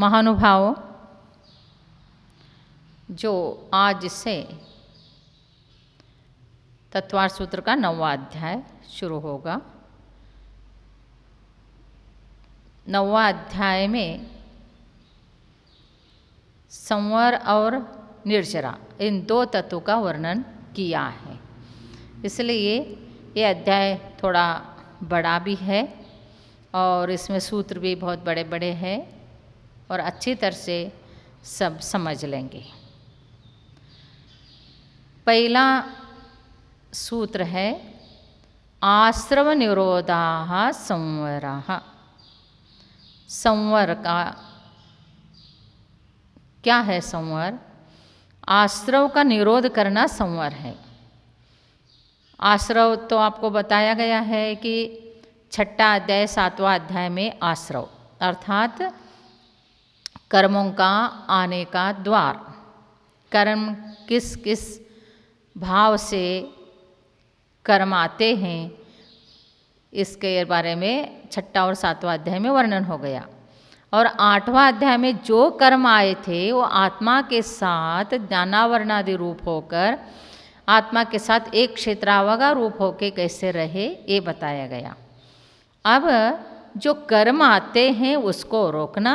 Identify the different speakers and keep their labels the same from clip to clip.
Speaker 1: महानुभावों, जो आज से तत्वार्थ सूत्र का 9वां अध्याय शुरू होगा। 9वां अध्याय में संवर और निर्जरा इन दो तत्वों का वर्णन किया है, इसलिए ये अध्याय थोड़ा बड़ा भी है और इसमें सूत्र भी बहुत बड़े बड़े हैं और अच्छी तरह से सब समझ लेंगे। पहला सूत्र है आश्रव निरोधाः संवराः। संवर का क्या है? संवर आश्रव का निरोध करना संवर है। आश्रव तो आपको बताया गया है कि 6वां अध्याय 7वां अध्याय में आश्रव अर्थात कर्मों का आने का द्वार, कर्म किस किस भाव से कर्म आते हैं, इसके बारे में 6वां और 7वां अध्याय में वर्णन हो गया। और 8वां अध्याय में जो कर्म आए थे वो आत्मा के साथ ज्ञानावरणादि रूप होकर आत्मा के साथ एक क्षेत्रावगा रूप होकर कैसे रहे ये बताया गया। अब जो कर्म आते हैं उसको रोकना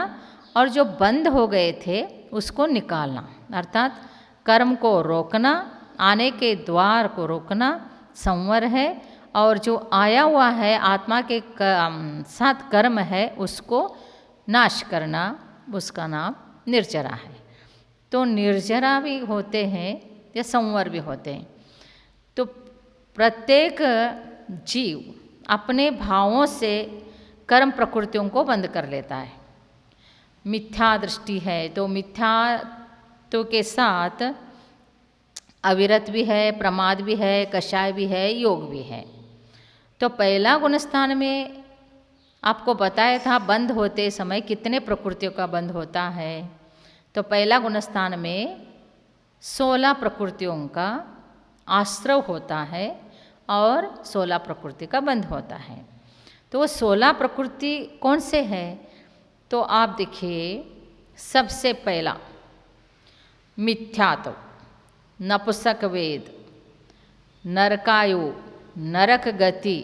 Speaker 1: और जो बंद हो गए थे उसको निकालना, अर्थात कर्म को रोकना, आने के द्वार को रोकना संवर है। और जो आया हुआ है आत्मा के साथ कर्म है उसको नाश करना, उसका नाम निर्जरा है। तो निर्जरा भी होते हैं या संवर भी होते हैं। तो प्रत्येक जीव अपने भावों से कर्म प्रकृतियों को बंद कर लेता है। मिथ्या दृष्टि है तो मिथ्यात्व के साथ अविरत भी है, प्रमाद भी है, कषाय भी है, योग भी है। तो पहला गुणस्थान में आपको बताया था बंद होते समय कितने प्रकृतियों का बंद होता है। तो पहला गुणस्थान में 16 प्रकृतियों का आश्रव होता है और 16 प्रकृति का बंध होता है। तो वो 16 प्रकृति कौन से हैं? तो आप देखिए, सबसे पहला मिथ्यात्व, नपुंसक वेद, नरकायु, नरक गति,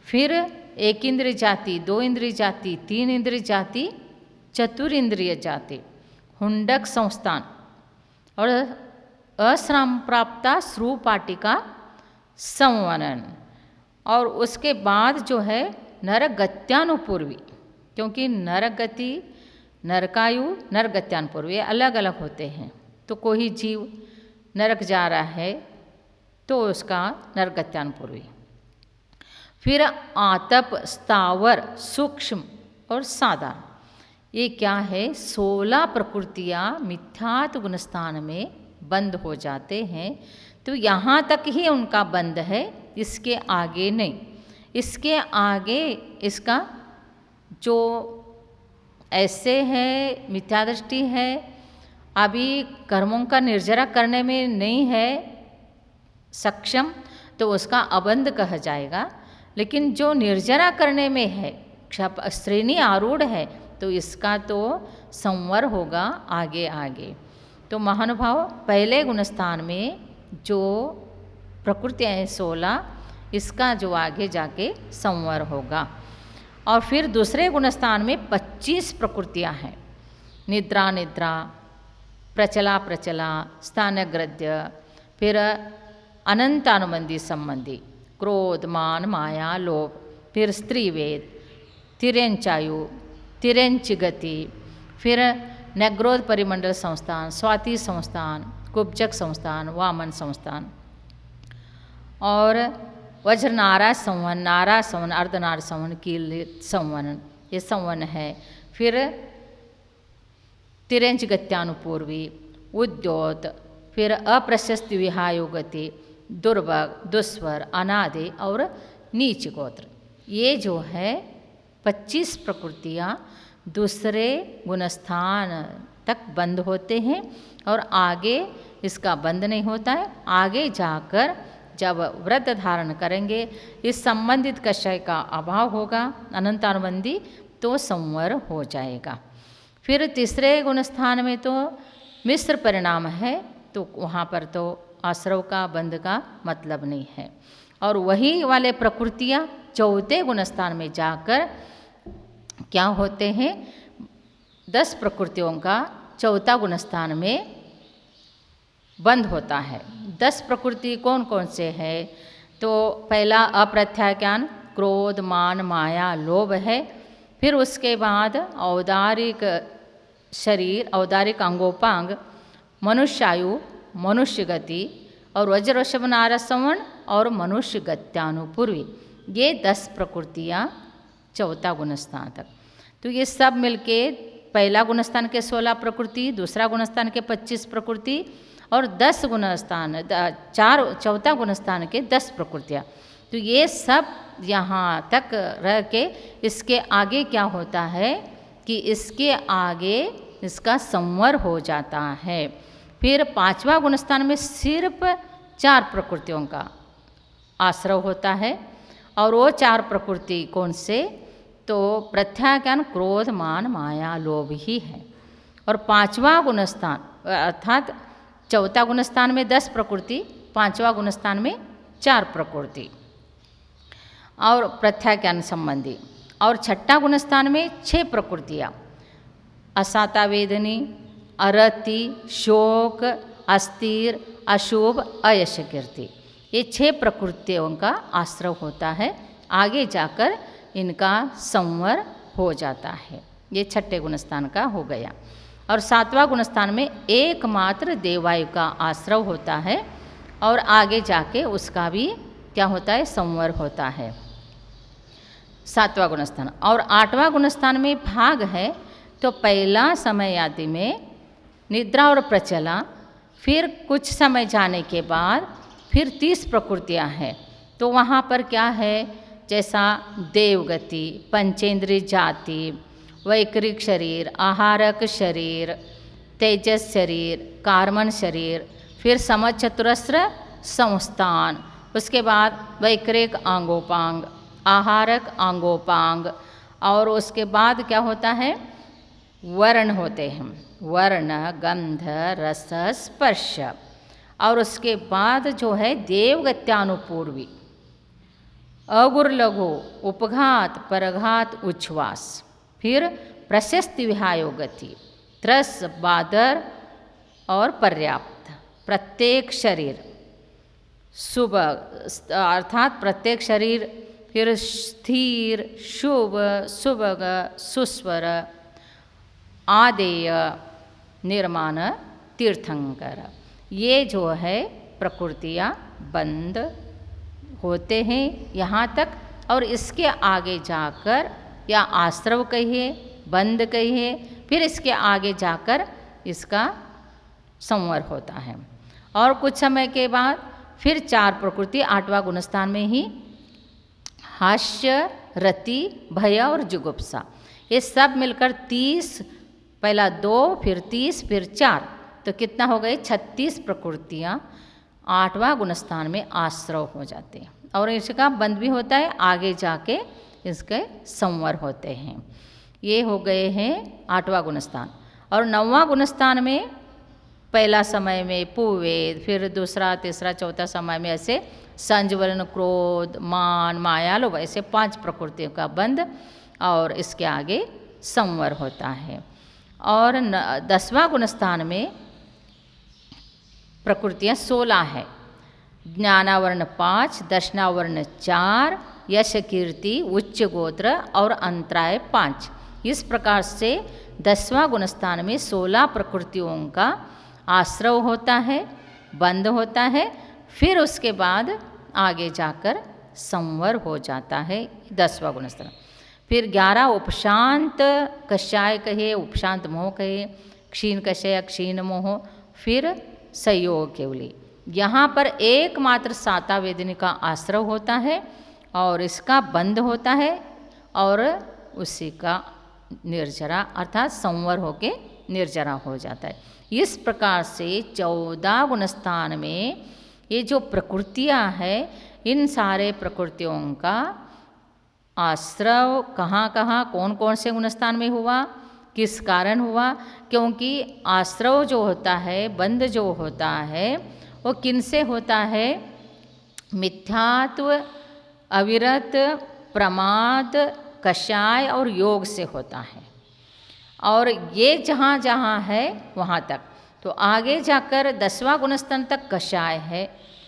Speaker 1: फिर एक इंद्रिय जाति, 2 इंद्रिय जाति, 3 इंद्रिय जाति, चतुरिंद्रिय जाति, हुंडक संस्थान और अश्राम प्राप्ता श्रुपाटिका संवरण। और उसके बाद जो है नरक गत्यानुपूर्वी, क्योंकि नरक गति, नरकायु, नरक गत्यानुपूर्वी अलग अलग होते हैं। तो कोई जीव नरक जा रहा है तो उसका नरक गत्यानुपूर्वी। फिर आतप, स्थावर, सूक्ष्म और साधारण, ये क्या है? 16 प्रकृतियाँ मिथ्यात्व गुणस्थान में बंद हो जाते हैं। तो यहाँ तक ही उनका बंद है, इसके आगे नहीं। इसके आगे इसका जो ऐसे है मिथ्या दृष्टि है, अभी कर्मों का निर्जरा करने में नहीं है सक्षम, तो उसका अबंध कहा जाएगा। लेकिन जो निर्जरा करने में है, श्रेणी आरूढ़ है, तो इसका तो संवर होगा आगे आगे। तो महानुभाव, पहले गुणस्थान में जो प्रकृतियाँ हैं 16, इसका जो आगे जाके संवर होगा। और फिर दूसरे गुणस्थान में 25 प्रकृतियाँ हैं। निद्रा निद्रा, प्रचला प्रचला, स्थानग्रद्य, फिर अनंतानुबंधी संबंधी, क्रोध, मान, माया, लोभ, फिर स्त्रीवेद, तिर्यंचायु, तिर्यंच गति, फिर नग्रोध परिमंडल संस्थान, स्वाति संस्थान, कुब्जक संस्थान, वामन संस्थान और वज्र नारा संवन, नारा संवन, अर्धनार संवन, कील संवन, ये संवन है। फिर तिर्यंच गत्यानुपूर्वी, उद्योत, फिर अप्रशस्ति विहायो गति, दुर्भग, दुस्वर, अनादि और नीच गोत्र, ये जो है 25 प्रकृतियाँ दूसरे गुणस्थान तक बंद होते हैं और आगे इसका बंद नहीं होता है। आगे जाकर जब व्रत धारण करेंगे, इस संबंधित कषय का अभाव होगा, अनंतानुबंधी, तो संवर हो जाएगा। फिर तीसरे गुणस्थान में तो मिश्र परिणाम है, तो वहाँ पर तो आश्रव का बंध का मतलब नहीं है। और वही वाले प्रकृतियाँ चौथे गुणस्थान में जाकर क्या होते हैं, 10 प्रकृतियों का चौथा गुणस्थान में बंद होता है। 10 प्रकृति कौन कौन से है, तो पहला अप्रत्याय ज्ञान, क्रोध, मान, माया, लोभ है। फिर उसके बाद औदारिक शरीर, औदारिक अंगोपांग, मनुष्यायु, मनुष्य गति और वज्रवृषभ नारद संवर्ण और मनुष्य गत्यानुपूर्वी, ये 10 प्रकृतियाँ चौथा गुणस्थान तक। तो ये सब मिलके पहला गुणस्थान के 16 प्रकृति, दूसरा गुणस्थान के 25 प्रकृति और 10 गुणस्थान चौथा गुणस्थान के 10 प्रकृतियाँ। तो ये सब यहाँ तक रह के इसके आगे क्या होता है कि इसके आगे इसका संवर हो जाता है। फिर 5वां गुणस्थान में सिर्फ 4 प्रकृतियों का आश्रव होता है। और वो 4 प्रकृति कौन से, तो प्रत्याय ज्ञान, क्रोध, मान, माया, लोभ ही है। और 5वां गुणस्थान अर्थात चौथा गुणस्थान में 10 प्रकृति, 5वां गुणस्थान में 4 प्रकृति और प्रत्याय ज्ञान संबंधी। और 6ठा गुणस्थान में 6 प्रकृतियाँ, असाता वेदनी, अरति, शोक, अस्थिर, अशुभ, अयश कीर्ति, ये 6 प्रकृतियों का आश्रव होता है। आगे जाकर इनका संवर हो जाता है। ये 6ठे गुणस्थान का हो गया। और 7वां गुणस्थान में एकमात्र देवायु का आश्रव होता है और आगे जाके उसका भी क्या होता है, संवर होता है। 7वां गुणस्थान। और 8वां गुणस्थान में भाग है, तो पहला समय आदि में निद्रा और प्रचला, फिर कुछ समय जाने के बाद फिर 30 प्रकृतियाँ हैं। तो वहाँ पर क्या है, जैसा देवगति, पंचेंद्रिय जाति, वैकृक शरीर, आहारक शरीर, तेजस शरीर, कार्मन शरीर, फिर समचतुरस्र संस्थान, उसके बाद वैकृक अंगोपांग, आहारक अंगोपांग, और उसके बाद क्या होता है, वर्ण होते हैं, वर्ण, गंध, रस, स्पर्श। और उसके बाद जो है देवगत्यानुपूर्वी, अगुर लघु, उपघात, परघात, उच्छ्वास, फिर प्रशस्ति विहायो गति, त्रस, बादर और पर्याप्त। प्रत्येक शरीर शुभ अर्थात प्रत्येक शरीर, फिर स्थिर, शुभ, सुभग, सुस्वर, आदेय, निर्माण, तीर्थंकर, ये जो है प्रकृतियाँ बंद होते हैं यहाँ तक। और इसके आगे जाकर या आश्रव कहिए, बंद कहिए, फिर इसके आगे जाकर इसका संवर होता है। और कुछ समय के बाद फिर 4 प्रकृति 8वां गुणस्थान में ही हास्य, रति, भय और जुगुप्सा, ये सब मिलकर 30, पहला 2, फिर 30, फिर 4, तो कितना हो गए, 36 प्रकृतियाँ 8वां गुणस्थान में आश्रव हो जाते हैं। और इसका बंद भी होता है, आगे जाके इसके संवर होते हैं। ये हो गए हैं 8वां गुणस्थान। और 9वां गुणस्थान में पहला समय में पुवेद, फिर दूसरा, तीसरा, चौथा समय में ऐसे संजवरण, क्रोध, मान, माया, लोभ, ऐसे 5 प्रकृतियों का बंध और इसके आगे संवर होता है। और 10वां गुणस्थान में प्रकृतियाँ 16 है, ज्ञानावर्ण 5, दर्शनावर्ण 4, यश, कीर्ति, उच्च गोत्र और अंतराय 5। इस प्रकार से 10वां गुणस्थान में 16 प्रकृतियों का आश्रव होता है, बंद होता है, फिर उसके बाद आगे जाकर संवर हो जाता है 10वां गुणस्थान। फिर 11 उपशांत कषाय कहे, उपशांत मोह कहे, क्षीण कषय, क्षीण मोह, फिर संयोग केवली। यहाँ पर एकमात्र साता वेदनी का आश्रव होता है और इसका बंद होता है और उसी का निर्जरा अर्थात संवर होके निर्जरा हो जाता है। इस प्रकार से 14 गुणस्थान में ये जो प्रकृतियाँ हैं, इन सारे प्रकृतियों का आश्रव कहाँ कहाँ कौन कौन से गुणस्थान में हुआ, किस कारण हुआ? क्योंकि आश्रव जो होता है, बंध जो होता है, वो किन से होता है? मिथ्यात्व, अविरत, प्रमाद, कषाय और योग से होता है। और ये जहाँ जहाँ है वहाँ तक, तो आगे जाकर 10वां गुणस्थान तक कषाय है।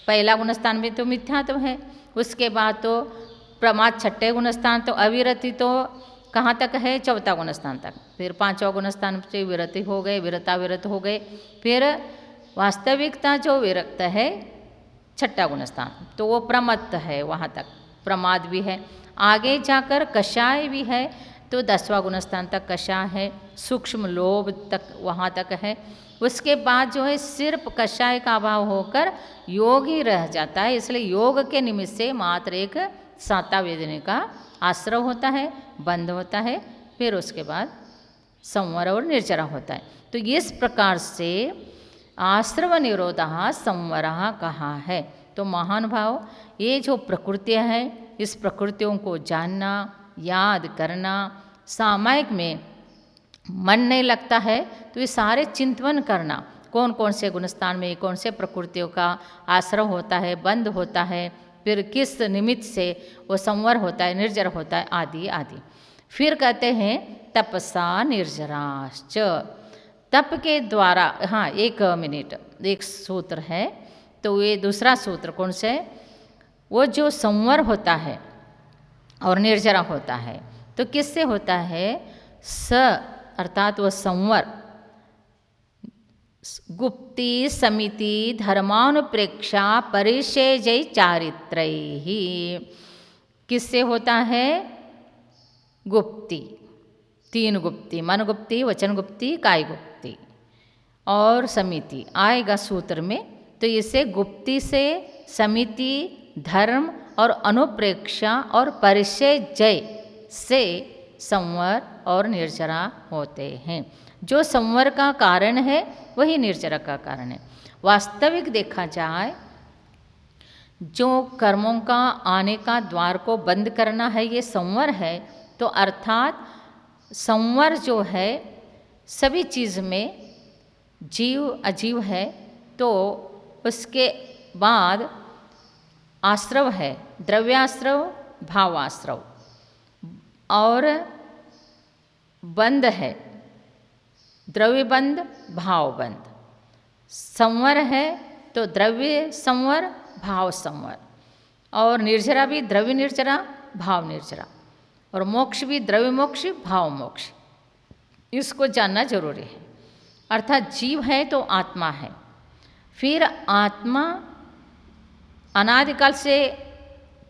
Speaker 1: पहला गुणस्थान में तो मिथ्यात्व है, उसके बाद तो प्रमाद, छठे गुणस्थान तो अविरति, तो कहाँ तक है? 4वां गुणस्थान तक। फिर 5वां गुणस्थान से विरति हो गए, विरताविरत हो गए। फिर वास्तविकता जो विरक्त है 6ठा गुणस्थान, तो वो प्रमत्त है, वहाँ तक प्रमाद भी है। आगे जाकर कषाय भी है, तो 10वां गुणस्थान तक कषाय है। सूक्ष्म लोभ तक वहाँ तक है। उसके बाद जो है सिर्फ कषाय का अभाव होकर योग ही रह जाता है। इसलिए योग के निमित्त से मात्र एक साता वेदने का आश्रव होता है, बंध होता है, फिर उसके बाद संवर और निर्जरा होता है। तो इस प्रकार से आश्रव निरोधः संवरः कहा है। तो महान भाव, ये जो प्रकृतियाँ हैं, इस प्रकृतियों को जानना, याद करना, सामायिक में मन नहीं लगता है तो ये सारे चिंतन करना, कौन कौन से गुणस्थान में कौन से प्रकृतियों का आश्रव होता है, बंद होता है, फिर किस निमित्त से वो संवर होता है, निर्जर होता है, आदि आदि। फिर कहते हैं तपसा निर्जराश्च, तप के द्वारा। हाँ, एक मिनट, एक सूत्र है, तो ये दूसरा सूत्र कौन से? वो जो संवर होता है और निर्जरा होता है, तो किससे होता है? स अर्थात वो संवर गुप्ति समिति धर्मानुप्रेक्षा परिशेजय चारित्रैहि, किससे होता है? गुप्ति, 3 गुप्ति, मन गुप्ति, वचन गुप्ति, काय गुप्ति और समिति आएगा सूत्र में। तो इसे गुप्ति से, समिति, धर्म और अनुप्रेक्षा और परिशेजय से संवर और निर्जरा होते हैं। जो संवर का कारण है वही निर्जरा का कारण है। वास्तविक देखा जाए, जो कर्मों का आने का द्वार को बंद करना है ये संवर है। तो अर्थात संवर जो है सभी चीज़ में, जीव अजीव है, तो उसके बाद आश्रव है, द्रव्याश्रव, भावाश्रव और बंद है, द्रव्य बंद, भाव बंद। संवर है तो द्रव्य संवर, भाव संवर, और निर्जरा भी द्रव्य निर्जरा, भाव निर्जरा, और मोक्ष भी द्रव्य मोक्ष, भाव मोक्ष। इसको जानना जरूरी है। अर्थात जीव है तो आत्मा है, फिर आत्मा अनादिकाल से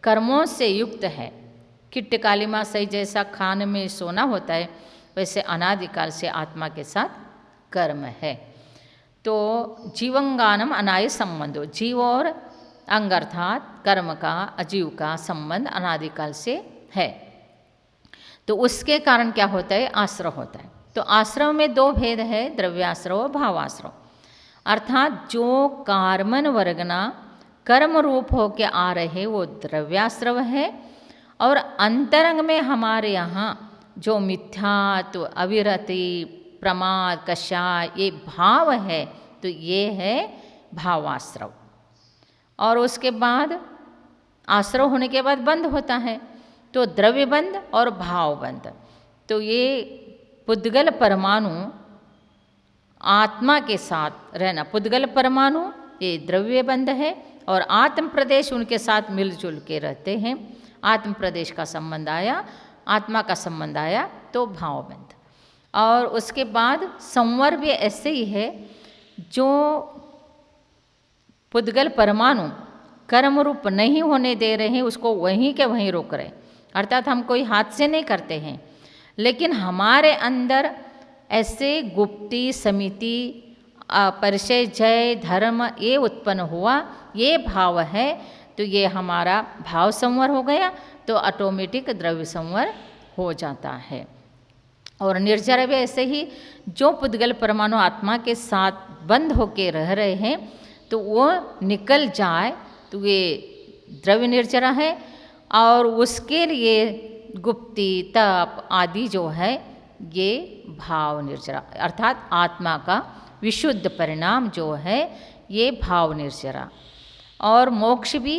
Speaker 1: कर्मों से युक्त है। किट्ट कालिमा सही जैसा खान में सोना होता है, वैसे अनादिकाल से आत्मा के साथ कर्म है। तो जीवंगानम अनाय संबंधो, जीव और अंग अर्थात कर्म का, अजीव का संबंध अनादिकाल से है। तो उसके कारण क्या होता है? आश्रव होता है। तो आश्रव में 2 भेद है, द्रव्याश्रव और भावाश्रव। अर्थात जो कार्मन वर्गना कर्म रूप होके आ रहे वो द्रव्याश्रव है, और अंतरंग में हमारे यहाँ जो मिथ्यात्व, अविरति, प्रमाद, कषाय ये भाव है, तो ये है भावाश्रव। और उसके बाद आश्रव होने के बाद बंध होता है, तो द्रव्य बंध और भाव बंध। तो ये पुद्गल परमाणु आत्मा के साथ रहना, पुद्गल परमाणु ये द्रव्य बंध है, और आत्म प्रदेश उनके साथ मिलजुल के रहते हैं। आत्म प्रदेश का संबंध आया, आत्मा का संबंध आया, तो भाव बंध। और उसके बाद संवर भी ऐसे ही है, जो पुद्गल परमाणु कर्म रूप नहीं होने दे रहे हैं, उसको वहीं के वहीं रोक रहे। अर्थात हम कोई हाथ से नहीं करते हैं, लेकिन हमारे अंदर ऐसे गुप्ति, समिति, परिचय, जय, धर्म ये उत्पन्न हुआ, ये भाव है, तो ये हमारा भाव संवर हो गया, तो ऑटोमेटिक द्रव्य संवर हो जाता है। और निर्जरा भी ऐसे ही, जो पुद्गल परमाणु आत्मा के साथ बंद होके रह रहे हैं, तो वो निकल जाए तो ये द्रव्य निर्जरा है। और उसके लिए गुप्ति, तप आदि जो है ये भाव निर्जरा, अर्थात आत्मा का विशुद्ध परिणाम जो है ये भाव निर्जरा। और मोक्ष भी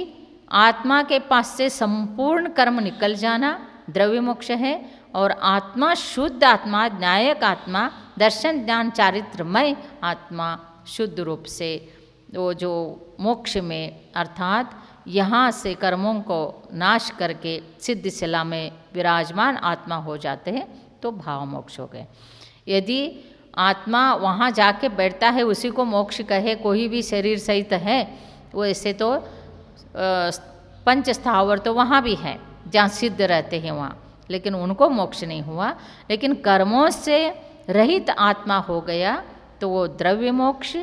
Speaker 1: आत्मा के पास से संपूर्ण कर्म निकल जाना द्रव्य मोक्ष है। और आत्मा शुद्ध आत्मा, न्यायक आत्मा, दर्शन ज्ञान चारित्रमय आत्मा शुद्ध रूप से वो जो मोक्ष में अर्थात यहाँ से कर्मों को नाश करके सिद्ध शिला में विराजमान आत्मा हो जाते हैं तो भाव मोक्ष हो गए। यदि आत्मा वहाँ जाके बैठता है उसी को मोक्ष कहे, कोई भी शरीर सहित है, वो ऐसे तो पंच स्थावर तो वहाँ भी है जहाँ सिद्ध रहते हैं वहाँ, लेकिन उनको मोक्ष नहीं हुआ। लेकिन कर्मों से रहित आत्मा हो गया तो वो द्रव्य मोक्ष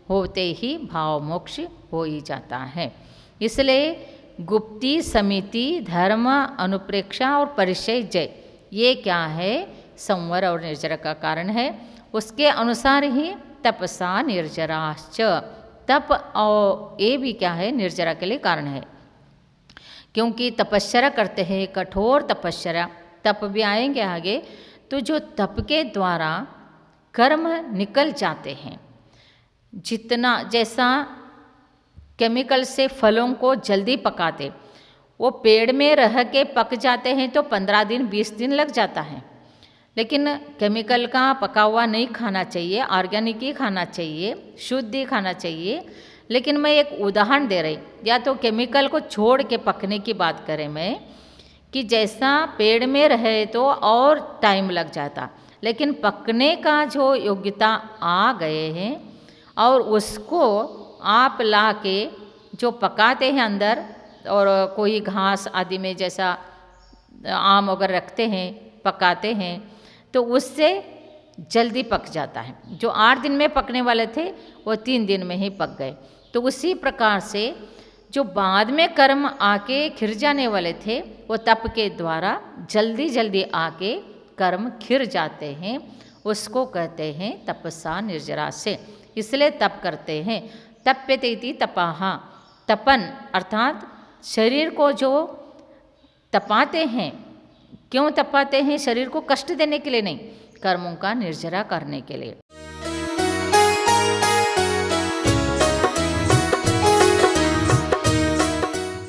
Speaker 1: होते ही भाव मोक्ष हो ही जाता है। इसलिए गुप्ती, समिति, धर्म, अनुप्रेक्षा और परिचय जय ये क्या है, संवर और निर्जरा का कारण है। उसके अनुसार ही तपसा निर्जराश्च, तप और ये भी क्या है, निर्जरा के लिए कारण है। क्योंकि तपस्या करते हैं, कठोर तपस्या, तप भी आएंगे आगे, तो जो तप के द्वारा कर्म निकल जाते हैं, जितना जैसा केमिकल से फलों को जल्दी पकाते, वो पेड़ में रह के पक जाते हैं तो 15 दिन 20 दिन लग जाता है। लेकिन केमिकल का पका हुआ नहीं खाना चाहिए, ऑर्गेनिक ही खाना चाहिए, शुद्ध ही खाना चाहिए। लेकिन मैं एक उदाहरण दे रही, या तो केमिकल को छोड़ के पकने की बात करें मैं, कि जैसा पेड़ में रहे तो और टाइम लग जाता, लेकिन पकने का जो योग्यता आ गए हैं और उसको आप ला के जो पकाते हैं अंदर, और कोई घास आदि में जैसा आम वगैरह रखते हैं, पकाते हैं, तो उससे जल्दी पक जाता है। जो 8 दिन में पकने वाले थे वो 3 दिन में ही पक गए। तो उसी प्रकार से जो बाद में कर्म आके खिर जाने वाले थे वो तप के द्वारा जल्दी जल्दी आके कर्म खिर जाते हैं, उसको कहते हैं तपसा निर्जरा से। इसलिए तप करते हैं। तप्यते इति तपाहा, तपन अर्थात शरीर को जो तपाते हैं। क्यों तपाते हैं? शरीर को कष्ट देने के लिए नहीं, कर्मों का निर्जरा करने के लिए।